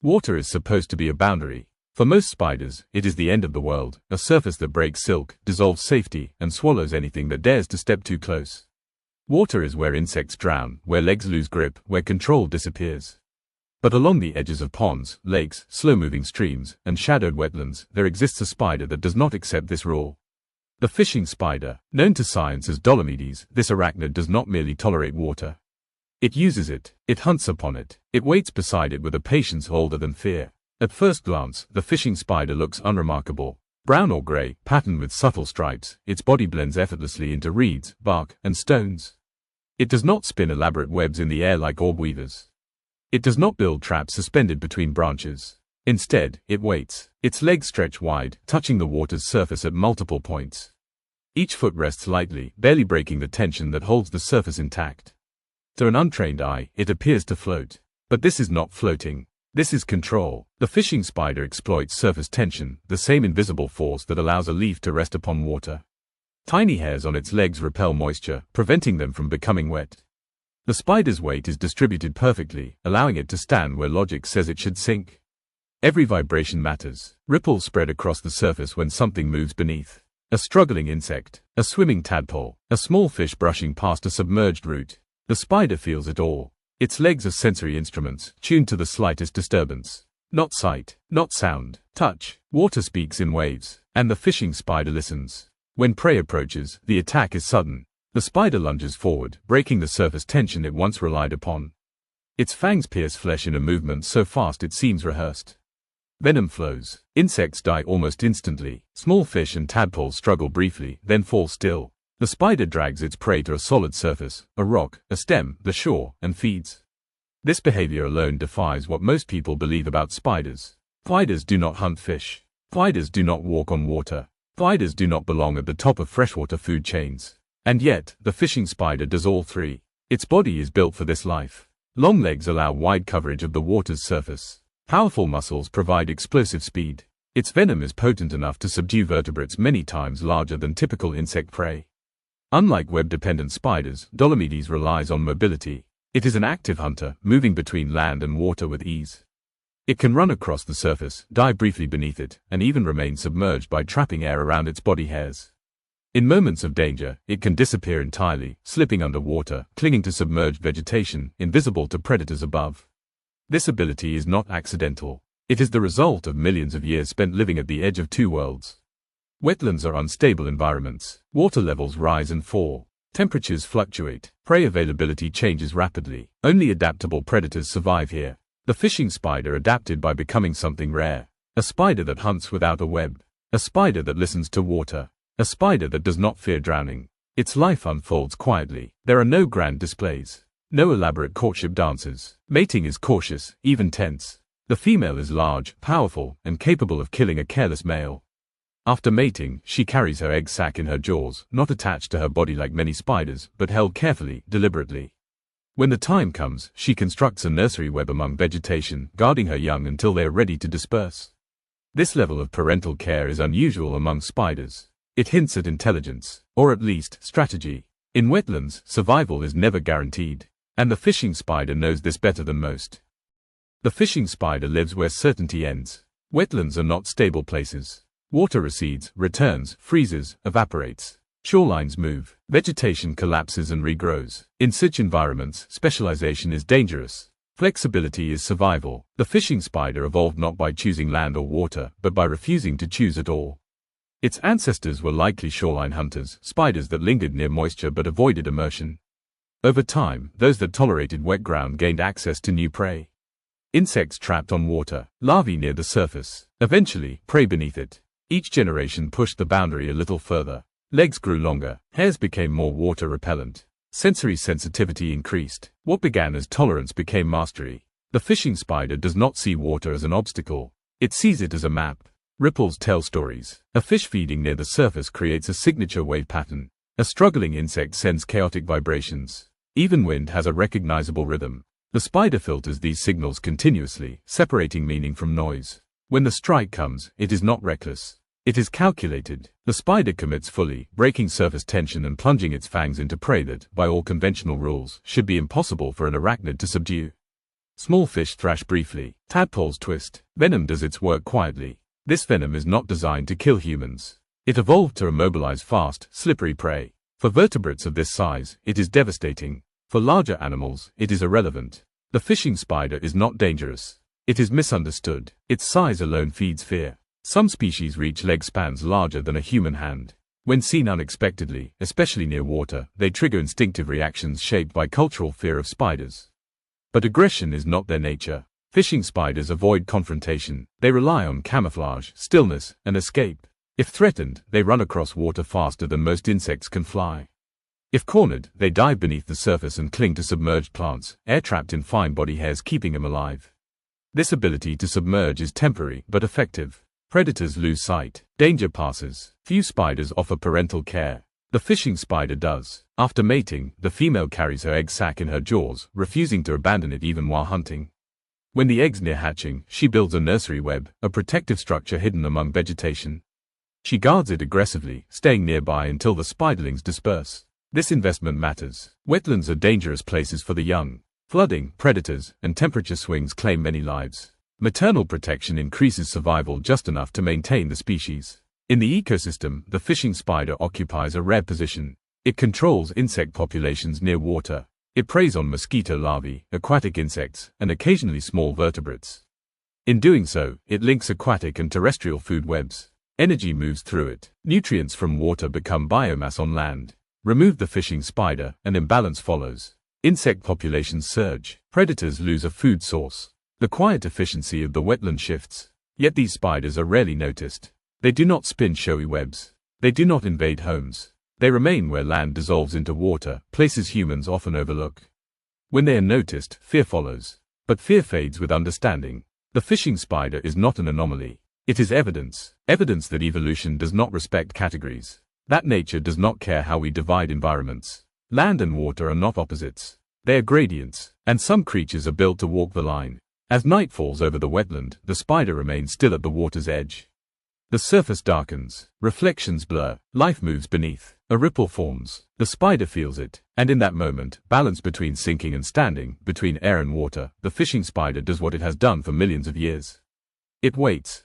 Water is supposed to be a boundary. For most spiders, it is the end of the world, a surface that breaks silk, dissolves safety, and swallows anything that dares to step too close. Water is where insects drown, where legs lose grip, where control disappears. But along the edges of ponds, lakes, slow-moving streams, and shadowed wetlands, there exists a spider that does not accept this rule. The fishing spider, known to science as Dolomedes, this arachnid does not merely tolerate water. It uses it, it hunts upon it, it waits beside it with a patience older than fear. At first glance, the fishing spider looks unremarkable. Brown or gray, patterned with subtle stripes, its body blends effortlessly into reeds, bark, and stones. It does not spin elaborate webs in the air like orb weavers. It does not build traps suspended between branches. Instead, it waits. Its legs stretch wide, touching the water's surface at multiple points. Each foot rests lightly, barely breaking the tension that holds the surface intact. To an untrained eye, it appears to float. But this is not floating. This is control. The fishing spider exploits surface tension, the same invisible force that allows a leaf to rest upon water. Tiny hairs on its legs repel moisture, preventing them from becoming wet. The spider's weight is distributed perfectly, allowing it to stand where logic says it should sink. Every vibration matters. Ripples spread across the surface when something moves beneath. A struggling insect, a swimming tadpole, a small fish brushing past a submerged root. The spider feels it all. Its legs are sensory instruments, tuned to the slightest disturbance. Not sight, not sound, touch. Water speaks in waves, and the fishing spider listens. When prey approaches, the attack is sudden. The spider lunges forward, breaking the surface tension it once relied upon. Its fangs pierce flesh in a movement so fast it seems rehearsed. Venom flows. Insects die almost instantly. Small fish and tadpoles struggle briefly, then fall still. The spider drags its prey to a solid surface, a rock, a stem, the shore, and feeds. This behavior alone defies what most people believe about spiders. Spiders do not hunt fish. Spiders do not walk on water. Spiders do not belong at the top of freshwater food chains. And yet, the fishing spider does all three. Its body is built for this life. Long legs allow wide coverage of the water's surface. Powerful muscles provide explosive speed. Its venom is potent enough to subdue vertebrates many times larger than typical insect prey. Unlike web-dependent spiders, Dolomedes relies on mobility. It is an active hunter, moving between land and water with ease. It can run across the surface, dive briefly beneath it, and even remain submerged by trapping air around its body hairs. In moments of danger, it can disappear entirely, slipping underwater, clinging to submerged vegetation, invisible to predators above. This ability is not accidental. It is the result of millions of years spent living at the edge of two worlds. Wetlands are unstable environments. Water levels rise and fall. Temperatures fluctuate. Prey availability changes rapidly. Only adaptable predators survive here. The fishing spider adapted by becoming something rare. A spider that hunts without a web. A spider that listens to water. A spider that does not fear drowning. Its life unfolds quietly. There are no grand displays. No elaborate courtship dances. Mating is cautious, even tense. The female is large, powerful, and capable of killing a careless male. After mating, she carries her egg sac in her jaws, not attached to her body like many spiders, but held carefully, deliberately. When the time comes, she constructs a nursery web among vegetation, guarding her young until they are ready to disperse. This level of parental care is unusual among spiders. It hints at intelligence, or at least, strategy. In wetlands, survival is never guaranteed. And the fishing spider knows this better than most. The fishing spider lives where certainty ends. Wetlands are not stable places. Water recedes, returns, freezes, evaporates. Shorelines move. Vegetation collapses and regrows. In such environments, specialization is dangerous. Flexibility is survival. The fishing spider evolved not by choosing land or water, but by refusing to choose at all. Its ancestors were likely shoreline hunters, spiders that lingered near moisture but avoided immersion. Over time, those that tolerated wet ground gained access to new prey. Insects trapped on water, larvae near the surface, eventually, prey beneath it. Each generation pushed the boundary a little further. Legs grew longer, hairs became more water repellent. Sensory sensitivity increased. What began as tolerance became mastery. The fishing spider does not see water as an obstacle. It sees it as a map. Ripples tell stories. A fish feeding near the surface creates a signature wave pattern. A struggling insect sends chaotic vibrations. Even wind has a recognizable rhythm. The spider filters these signals continuously, separating meaning from noise. When the strike comes, it is not reckless. It is calculated. The spider commits fully, breaking surface tension and plunging its fangs into prey that, by all conventional rules, should be impossible for an arachnid to subdue. Small fish thrash briefly. Tadpoles twist. Venom does its work quietly. This venom is not designed to kill humans. It evolved to immobilize fast, slippery prey. For vertebrates of this size, it is devastating. For larger animals, it is irrelevant. The fishing spider is not dangerous. It is misunderstood. Its size alone feeds fear. Some species reach leg spans larger than a human hand. When seen unexpectedly, especially near water, they trigger instinctive reactions shaped by cultural fear of spiders. But aggression is not their nature. Fishing spiders avoid confrontation. They rely on camouflage, stillness, and escape. If threatened, they run across water faster than most insects can fly. If cornered, they dive beneath the surface and cling to submerged plants, air-trapped in fine body hairs keeping them alive. This ability to submerge is temporary but effective. Predators lose sight. Danger passes. Few spiders offer parental care. The fishing spider does. After mating, the female carries her egg sac in her jaws, refusing to abandon it even while hunting. When the eggs near hatching, she builds a nursery web, a protective structure hidden among vegetation. She guards it aggressively, staying nearby until the spiderlings disperse. This investment matters. Wetlands are dangerous places for the young. Flooding, predators, and temperature swings claim many lives. Maternal protection increases survival just enough to maintain the species. In the ecosystem, the fishing spider occupies a rare position. It controls insect populations near water. It preys on mosquito larvae, aquatic insects, and occasionally small vertebrates. In doing so, it links aquatic and terrestrial food webs. Energy moves through it. Nutrients from water become biomass on land. Remove the fishing spider, and imbalance follows. Insect populations surge. Predators lose a food source. The quiet efficiency of the wetland shifts. Yet these spiders are rarely noticed. They do not spin showy webs. They do not invade homes. They remain where land dissolves into water, places humans often overlook. When they are noticed, fear follows. But fear fades with understanding. The fishing spider is not an anomaly. It is evidence. Evidence that evolution does not respect categories. That nature does not care how we divide environments. Land and water are not opposites. They are gradients, and some creatures are built to walk the line. As night falls over the wetland, the spider remains still at the water's edge. The surface darkens, reflections blur, life moves beneath, a ripple forms. The spider feels it, and in that moment, balance between sinking and standing, between air and water, the fishing spider does what it has done for millions of years. It waits.